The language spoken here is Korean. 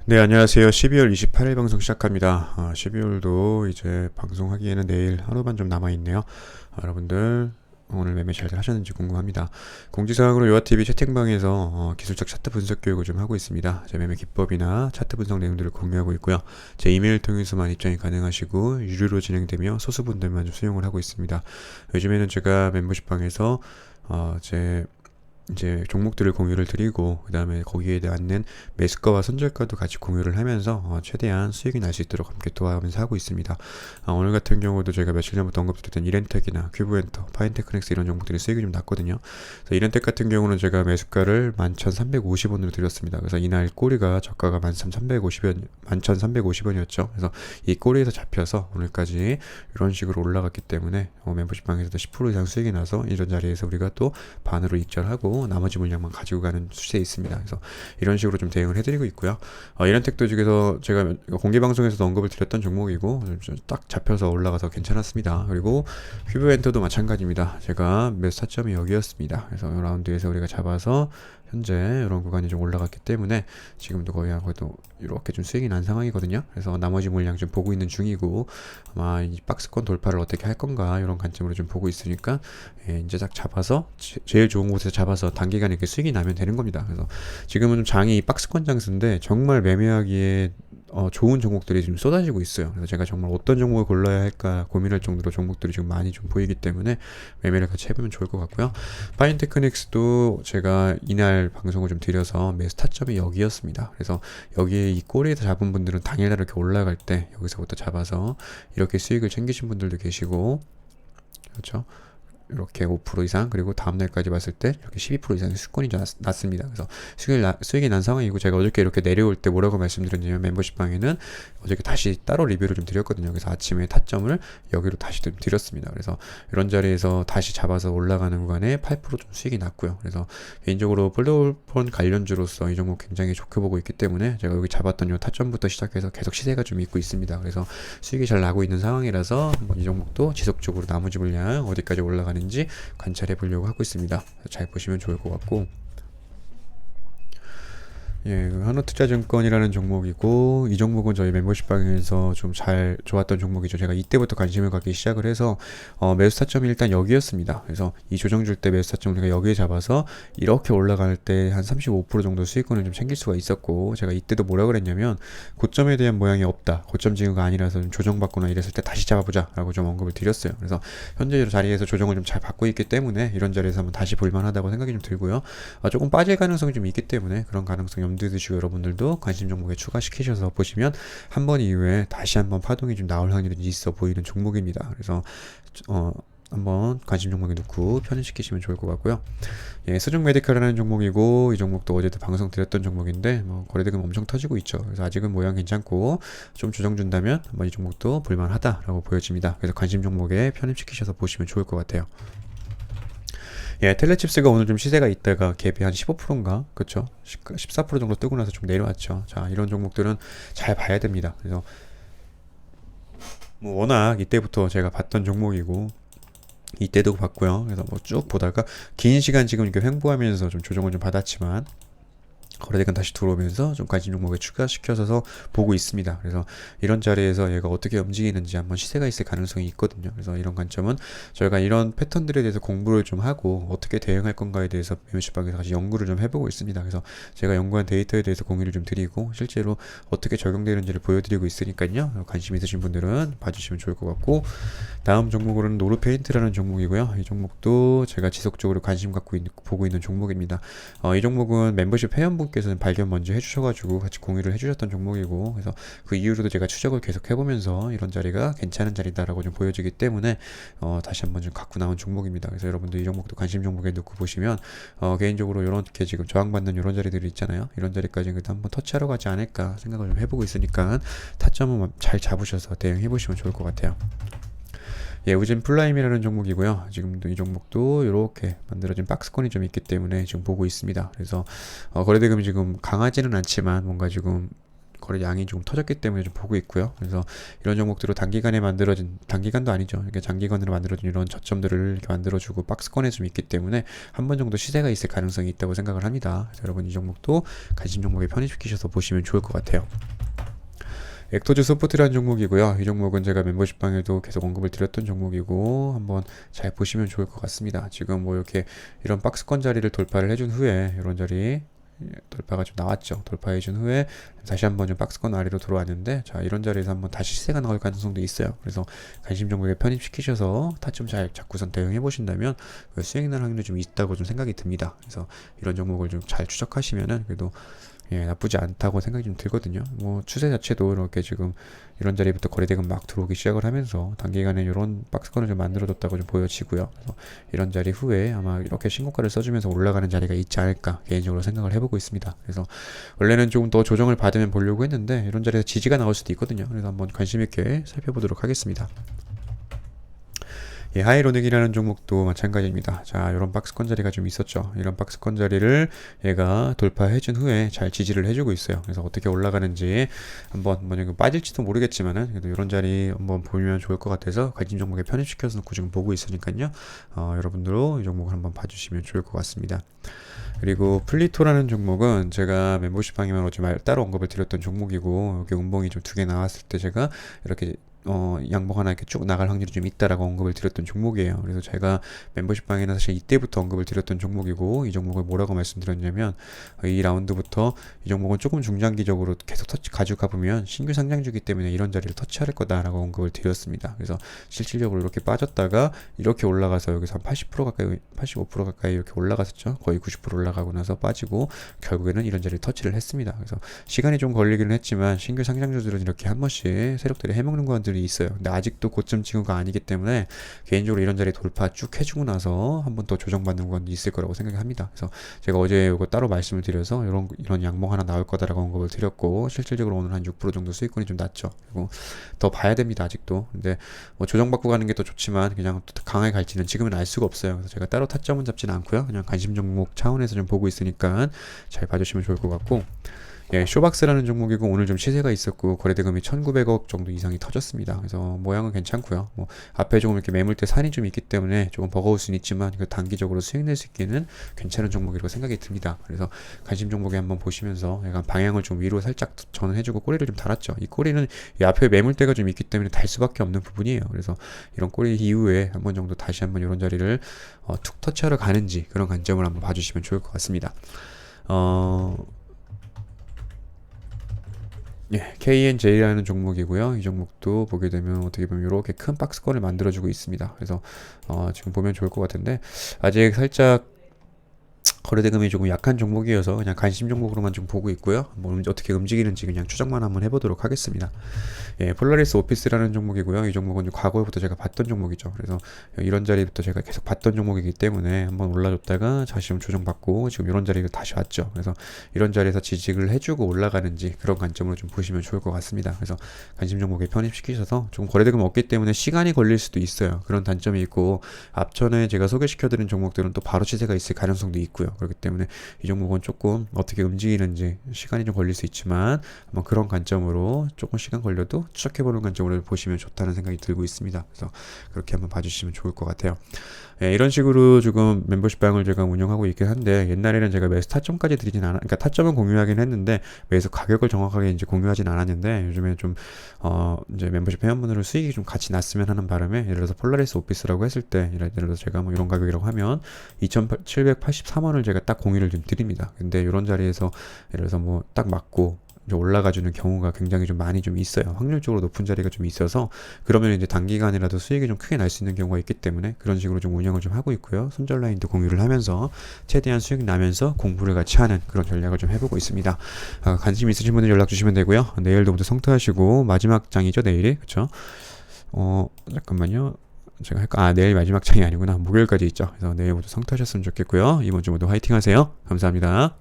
네, 안녕하세요. 12월 28일 방송 시작합니다. 12월도 이제 방송하기에는 내일 하루 반 좀 남아있네요. 여러분들 오늘 매매 잘들 하셨는지 궁금합니다. 공지사항으로 요아TV 채팅방에서 기술적 차트 분석 교육을 좀 하고 있습니다. 제 매매 기법이나 차트 분석 내용들을 공유하고 있고요. 제 이메일 통해서만 입장이 가능하시고 유료로 진행되며 소수분들만 좀 수용을 하고 있습니다. 요즘에는 제가 멤버십방에서 제 이제 종목들을 공유를 드리고 그 다음에 거기에 맞는 매수가와 손절가도 같이 공유를 하면서 최대한 수익이 날 수 있도록 함께 도와가면서 하고 있습니다. 오늘 같은 경우도 제가 며칠 전부터 언급드렸던 이렌텍이나 큐브엔터, 파인테크넥스 이런 종목들이 수익이 좀 났거든요. 그래서 이렌텍 같은 경우는 제가 매수가를 11,350원으로 드렸습니다. 그래서 이날 꼬리가 저가가 11,350원, 11,350원이었죠. 그래서 이 꼬리에서 잡혀서 오늘까지 이런 식으로 올라갔기 때문에 멤버십방에서도 10% 이상 수익이 나서 이런 자리에서 우리가 또 반으로 익절하고 나머지 물량만 가지고 가는 추세에 있습니다. 그래서 이런 식으로 좀 대응을 해드리고 있고요. 이런 텍도 중에서 제가 공개 방송에서도 언급을 드렸던 종목이고 딱 잡혀서 올라가서 괜찮았습니다. 그리고 큐브엔터도 마찬가지입니다. 제가 매수 타점이 여기였습니다. 그래서 이 라운드에서 우리가 잡아서 현재 이런 구간이 좀 올라갔기 때문에 지금도 거의 하고도 이렇게 좀 수익이 난 상황이거든요. 그래서 나머지 물량 좀 보고 있는 중이고 아마 이 박스권 돌파를 어떻게 할 건가 이런 관점으로 좀 보고 있으니까 이제 딱 잡아서 제일 좋은 곳에서 잡아서 단기간에 이렇게 수익이 나면 되는 겁니다. 그래서 지금은 좀 장이 박스권 장수인데 정말 매매하기에 좋은 종목들이 지금 쏟아지고 있어요. 그래서 제가 정말 어떤 종목을 골라야 할까 고민할 정도로 종목들이 지금 많이 좀 보이기 때문에 매매를 같이 해보면 좋을 것 같고요. 파인테크닉스도 제가 이날 방송을 좀 드려서 매수 타점이 여기였습니다. 그래서 여기에 이 꼬리에서 잡은 분들은 당일날 이렇게 올라갈 때 여기서부터 잡아서 이렇게 수익을 챙기신 분들도 계시고, 그렇죠? 이렇게 5% 이상, 그리고 다음날까지 봤을 때 이렇게 12% 이상의 수익권이 났습니다. 그래서 수익이 난 상황이고, 제가 어저께 이렇게 내려올 때 뭐라고 말씀드렸냐면 멤버십방에는 어저께 다시 따로 리뷰를 좀 드렸거든요. 그래서 아침에 타점을 여기로 다시 좀 드렸습니다. 그래서 이런 자리에서 다시 잡아서 올라가는 구간에 8%좀 수익이 났고요. 그래서 개인적으로 플로우폰 관련주로서 이 종목 굉장히 좋게 보고 있기 때문에 제가 여기 잡았던 이 타점부터 시작해서 계속 시세가 좀 있고 있습니다. 그래서 수익이 잘 나고 있는 상황이라서 한번 이 종목도 지속적으로 나머지 물량 어디까지 올라가는 지 관찰해 보려고 하고 있습니다. 잘 보시면 좋을 것 같고, 한우투자증권이라는 종목이고, 이 종목은 저희 멤버십방에서 좀 잘 좋았던 종목이죠. 제가 이때부터 관심을 갖기 시작을 해서 매수 타점이 일단 여기였습니다. 그래서 이 조정 줄 때 매수 타점 우리가 여기에 잡아서 이렇게 올라갈 때 한 35% 정도 수익권을 좀 챙길 수가 있었고, 제가 이때도 뭐라 그랬냐면 고점에 대한 모양이 없다, 고점 징후가 아니라서 좀 조정받거나 이랬을 때 다시 잡아보자 라고 좀 언급을 드렸어요. 그래서 현재 자리에서 조정을 좀 잘 받고 있기 때문에 이런 자리에서 한번 다시 볼만하다고 생각이 좀 들고요. 조금 빠질 가능성이 좀 있기 때문에 그런 가능성 염두에 두시고 여러분들도 관심 종목에 추가시키셔서 보시면 한 번 이후에 다시 한번 파동이 좀 나올 확률이 있어 보이는 종목입니다. 그래서 한번 관심 종목에 넣고 편입시키시면 좋을 것 같고요. 수중 메디컬이라는 종목이고, 이 종목도 어제도 방송 드렸던 종목인데 거래대금 엄청 터지고 있죠. 그래서 아직은 모양 괜찮고 좀 조정 준다면 한번 이 종목도 볼만하다라고 보여집니다. 그래서 관심 종목에 편입시키셔서 보시면 좋을 것 같아요. 텔레칩스가 오늘 좀 시세가 있다가 갭이 한 15%인가? 그쵸? 14% 정도 뜨고 나서 좀 내려왔죠. 자, 이런 종목들은 잘 봐야 됩니다. 그래서 워낙 이때부터 제가 봤던 종목이고, 이때도 봤고요. 그래서 쭉 보다가 긴 시간 지금 이렇게 횡보하면서 좀 조정을 좀 받았지만 거래대금 다시 들어오면서 좀 관심 종목에 추가시켜서 보고 있습니다. 그래서 이런 자리에서 얘가 어떻게 움직이는지 한번 시세가 있을 가능성이 있거든요. 그래서 이런 관점은 저희가 이런 패턴들에 대해서 공부를 좀 하고 어떻게 대응할 건가에 대해서 멤버십방에서 같이 연구를 좀 해보고 있습니다. 그래서 제가 연구한 데이터에 대해서 공유를 좀 드리고 실제로 어떻게 적용되는지를 보여드리고 있으니까요. 관심 있으신 분들은 봐주시면 좋을 것 같고, 다음 종목으로는 노르페인트라는 종목이고요. 이 종목도 제가 지속적으로 관심 갖고 보고 있는 종목입니다. 이 종목은 멤버십 회원분께서는 발견 먼저 해주셔가지고 같이 공유를 해주셨던 종목이고, 그래서 그 이후로도 제가 추적을 계속 해보면서 이런 자리가 괜찮은 자리다라고 좀 보여지기 때문에 다시 한번 좀 갖고 나온 종목입니다. 그래서 여러분들 이 종목도 관심 종목에 넣고 보시면 개인적으로 이렇게 지금 저항받는 이런 자리들이 있잖아요. 이런 자리까지 그래도 한번 터치하러 가지 않을까 생각을 좀 해보고 있으니까 타점은 잘 잡으셔서 대응해보시면 좋을 것 같아요. 우진 플라임이라는 종목이고요. 지금도 이 종목도 이렇게 만들어진 박스권이 좀 있기 때문에 지금 보고 있습니다. 그래서 거래대금이 지금 강하지는 않지만 뭔가 지금 거래량이 조금 터졌기 때문에 좀 보고 있고요. 그래서 이런 종목들로 단기간에 만들어진, 단기간도 아니죠. 이렇게 장기간으로 만들어진 이런 저점들을 이렇게 만들어주고 박스권에 좀 있기 때문에 한 번 정도 시세가 있을 가능성이 있다고 생각을 합니다. 그래서 여러분 이 종목도 관심 종목에 편입시키셔서 보시면 좋을 것 같아요. 엑토즈 소프트라는 종목이고요. 이 종목은 제가 멤버십 방에도 계속 언급을 드렸던 종목이고 한번 잘 보시면 좋을 것 같습니다. 지금 뭐 이렇게 이런 박스권 자리를 돌파를 해준 후에 이런 자리 돌파가 좀 나왔죠. 돌파해준 후에 다시 한번 좀 박스권 아래로 들어왔는데, 자 이런 자리에서 한번 다시 시세가 나올 가능성도 있어요. 그래서 관심 종목에 편입시키셔서 타점 잘 잡고선 대응해 보신다면 수익 날 확률이 좀 있다고 좀 생각이 듭니다. 그래서 이런 종목을 좀 잘 추적하시면은 그래도 나쁘지 않다고 생각이 좀 들거든요. 뭐 추세 자체도 이렇게 지금 이런 자리부터 거래대금 막 들어오기 시작을 하면서 단기간에 이런 박스권을 좀 만들어뒀다고 좀 보여지고요. 그래서 이런 자리 후에 아마 이렇게 신고가를 써주면서 올라가는 자리가 있지 않을까 개인적으로 생각을 해보고 있습니다. 그래서 원래는 조금 더 조정을 받으면 보려고 했는데 이런 자리에서 지지가 나올 수도 있거든요. 그래서 한번 관심 있게 살펴보도록 하겠습니다. 하이로닉이라는 종목도 마찬가지입니다. 자, 이런 박스권 자리가 좀 있었죠. 이런 박스권 자리를 얘가 돌파해준 후에 잘 지지를 해주고 있어요. 그래서 어떻게 올라가는지 한번 만약에 빠질지도 모르겠지만은 그래도 이런 자리 한번 보면 좋을 것 같아서 관심 종목에 편입시켜서 놓고 지금 보고 있으니까요. 여러분들도 이 종목을 한번 봐주시면 좋을 것 같습니다. 그리고 플리토라는 종목은 제가 멤버십 방향으로 좀 따로 언급을 드렸던 종목이고, 여기 운봉이 좀 두 개 나왔을 때 제가 이렇게 양봉 하나 이렇게 쭉 나갈 확률이 좀 있다라고 언급을 드렸던 종목이에요. 그래서 제가 멤버십 방에는 사실 이때부터 언급을 드렸던 종목이고, 이 종목을 뭐라고 말씀드렸냐면 이 라운드부터 이 종목은 조금 중장기적으로 계속 가지고 가보면 신규 상장주기 때문에 이런 자리를 터치할 거다라고 언급을 드렸습니다. 그래서 실질적으로 이렇게 빠졌다가 이렇게 올라가서 여기서 한 80% 가까이 85% 가까이 이렇게 올라갔었죠. 거의 90% 올라가고 나서 빠지고 결국에는 이런 자리를 터치를 했습니다. 그래서 시간이 좀 걸리기는 했지만 신규 상장주들은 이렇게 한 번씩 세력들이 해먹는 것들이 있어요. 근데 아직도 고점 징후가 아니기 때문에 개인적으로 이런 자리 돌파 쭉 해주고 나서 한 번 더 조정받는 건 있을 거라고 생각합니다. 그래서 제가 어제 이거 따로 말씀을 드려서 이런 양봉 하나 나올 거다라고 언급을 드렸고, 실질적으로 오늘 한 6% 정도 수익권이 좀 났죠. 그리고 더 봐야 됩니다. 아직도. 근데 뭐 조정받고 가는 게 더 좋지만 그냥 또 강하게 갈지는 지금은 알 수가 없어요. 그래서 제가 따로 타점은 잡지는 않고요. 그냥 관심 종목 차원에서 좀 보고 있으니까 잘 봐주시면 좋을 것 같고, 쇼박스라는 종목이고 오늘 좀 시세가 있었고 거래대금이 1,900억 정도 이상이 터졌습니다. 그래서 모양은 괜찮고요. 뭐 앞에 조금 이렇게 매물대 산이 좀 있기 때문에 조금 버거울 수는 있지만 단기적으로 수익 낼 수 있기는 괜찮은 종목이라고 생각이 듭니다. 그래서 관심 종목에 한번 보시면서 약간 방향을 좀 위로 살짝 전환해주고 꼬리를 좀 달았죠. 이 꼬리는 이 앞에 매물대가 좀 있기 때문에 달 수밖에 없는 부분이에요. 그래서 이런 꼬리 이후에 한 번 정도 다시 한번 이런 자리를 툭 터치하러 가는지 그런 관점을 한번 봐주시면 좋을 것 같습니다. KNJ라는 종목이고요. 이 종목도 보게 되면 어떻게 보면 이렇게 큰 박스권을 만들어주고 있습니다. 그래서 지금 보면 좋을 것 같은데 아직 살짝 거래대금이 조금 약한 종목이어서 그냥 관심 종목으로만 좀 보고 있고요. 뭐 어떻게 움직이는지 그냥 추적만 한번 해보도록 하겠습니다. 폴라리스 오피스라는 종목이고요. 이 종목은 과거부터 제가 봤던 종목이죠. 그래서 이런 자리부터 제가 계속 봤던 종목이기 때문에 한번 올라줬다가 다시 좀 조정받고 지금 이런 자리로 다시 왔죠. 그래서 이런 자리에서 지지를 해주고 올라가는지 그런 관점으로 좀 보시면 좋을 것 같습니다. 그래서 관심 종목에 편입시키셔서 조금 거래대금 없기 때문에 시간이 걸릴 수도 있어요. 그런 단점이 있고, 앞전에 제가 소개시켜드린 종목들은 또 바로 시세가 있을 가능성도 있고요. 그렇기 때문에 이 종목은 조금 어떻게 움직이는지 시간이 좀 걸릴 수 있지만 한번 그런 관점으로 조금 시간 걸려도 추적해보는 관점으로 보시면 좋다는 생각이 들고 있습니다. 그래서 그렇게 한번 봐주시면 좋을 것 같아요. 이런 식으로 지금 멤버십 방을 제가 운영하고 있긴 한데, 옛날에는 제가 매수 타점까지 드리진 않아, 그러니까 타점은 공유하긴 했는데 매수 가격을 정확하게 이제 공유하진 않았는데, 요즘에 좀 이제 멤버십 회원분들은 수익이 좀 같이 났으면 하는 바람에, 예를 들어서 폴라리스 오피스라고 했을 때 예를 들어서 제가 뭐 이런 가격이라고 하면 2,783원을 제가 딱 공유를 좀 드립니다. 근데 이런 자리에서 예를 들어서 뭐 딱 맞고 올라가주는 경우가 굉장히 좀 많이 좀 있어요. 확률적으로 높은 자리가 좀 있어서, 그러면 이제 단기간이라도 수익이 좀 크게 날 수 있는 경우가 있기 때문에 그런 식으로 좀 운영을 좀 하고 있고요. 손절 라인도 공유를 하면서 최대한 수익 나면서 공부를 같이 하는 그런 전략을 좀 해보고 있습니다. 관심 있으신 분들 연락 주시면 되고요. 내일도 모두 성투하시고, 마지막 장이죠, 내일이. 그쵸? 잠깐만요. 제가 내일 마지막 장이 아니구나. 목요일까지 있죠. 그래서 내일 모두 성투하셨으면 좋겠고요. 이번 주 모두 화이팅 하세요. 감사합니다.